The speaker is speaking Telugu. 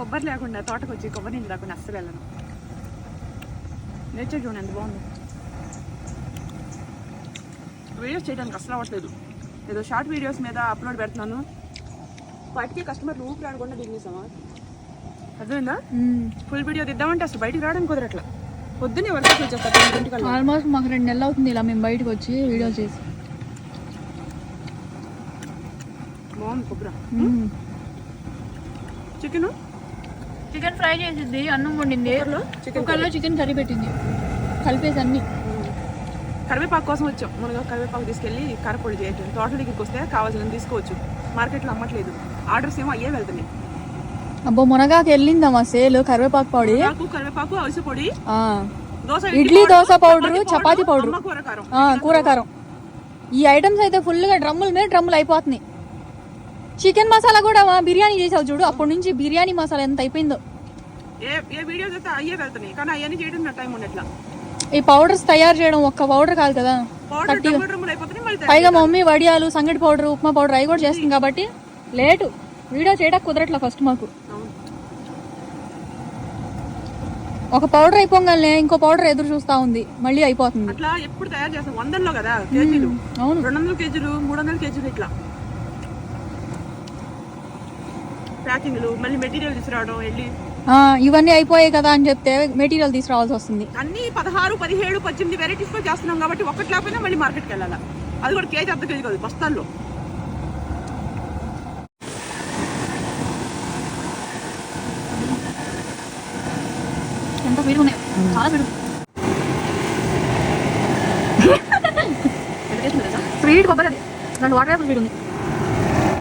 కొబ్బరి లేకుండా తోటకు వచ్చి కొబ్బరి నీళ్ళు రాకుండా అస్సలు వెళ్ళను. నేచర్ చూడండి ఎంత బాగుంది. వీడియోస్ చేయడానికి అసలు అవ్వట్లేదు. ఏదో షార్ట్ వీడియోస్ మీద అప్లోడ్ పెడుతున్నాను. వాటికి కస్టమర్లు ఊపి రాకుండా దిగేసామా? అర్థమైందా? ఫుల్ వీడియో తిద్దామంటే అసలు బయటికి రావడానికి కుదరట్లా. పొద్దున్నే వర్క్ వచ్చేస్తా. ఆల్మోస్ట్ మాకు 2 నెలలు అవుతుంది ఇలా మేము బయటకు వచ్చి వీడియో చేసి. బాగుంది కొబ్బరి. చికెన్ ఫ్రై చేసింది, అన్నం వండింది, కుక్కర్లో చికెన్ కర్రీ పెట్టింది, కలిపేసి అన్ని. కరివేపాకు కోసం వచ్చాం. మనగా కరివేపాకు తీసుకెళ్ళి కారపొడి చేయటం. తోటల దగ్గరికి వస్తే కావాల్సిన తీసుకోవచ్చు. మార్కెట్లో అమ్మట్లేదు. ఆర్డర్స్ ఏమో అయ్యే వెళ్తున్నాయి. అబ్బో మునగాకు వెళ్ళిందమ్మా సేల్. కరివేపాకు పొడి, కరివేపాకు, అవిసె పొడి, ఇడ్లీ దోశ పౌడర్, చపాతీ పౌడర్, కూరకారం. ఈ ఐటమ్స్ అయితే ఫుల్ గా డ్రమ్ముల మీద డ్రమ్ములు అయిపోతున్నాయి. చికెన్ మసాలా కూడా బిర్యానీ చేసావు చూడు, అప్పటి నుంచి బిర్యానీ మసాలా ఎంత అయిపోయిందో. ఈ పౌడర్స్ తయారు చేయడం ఒక్క పౌడర్ కాదు కదా, పైగా మమ్మీ వడియాలు, సంగటి పౌడర్, ఉప్మా పౌడర్ అవి కూడా చేస్తుంది కాబట్టి లేటు. వీడియో చేయడానికి కుదరట్లా ఫస్ట్ మాకు. ఒక పౌడర్ అయిపోగానే ఇంకో పౌడర్ ఎదురు చూస్తా ఉంది, మళ్ళీ అయిపోతుంది. అట్లా ఎప్పుడు తయారు చేస్తాం 100లో కదా కేజీలు. అవును, 200 కేజీలు, 300 కేజీలు ఇట్లా ప్యాకింగ్లు, మళ్ళీ మెటీరియల్ తీసుకురావడం. వెళ్ళి ఇవన్నీ అయిపోయాయి కదా అని చెప్తే మెటీరియల్ తీసుకురావాల్సి వస్తుంది. అన్ని 16, 17, 18 వెరైటీస్ తో చేస్తున్నాం కాబట్టి ఒక్కటి లేకపోయినా మళ్ళీ మార్కెట్కి వెళ్ళాలి. అది కూడా కేజీ, అర్ధ కేజీ కాదు, బస్తాల్లో. ఎంత స్వీట్ ఉన్నాయి, చాలా స్వీట్ కొబ్బరి. అది 2 వాటర్ స్వీట్ ఉంది.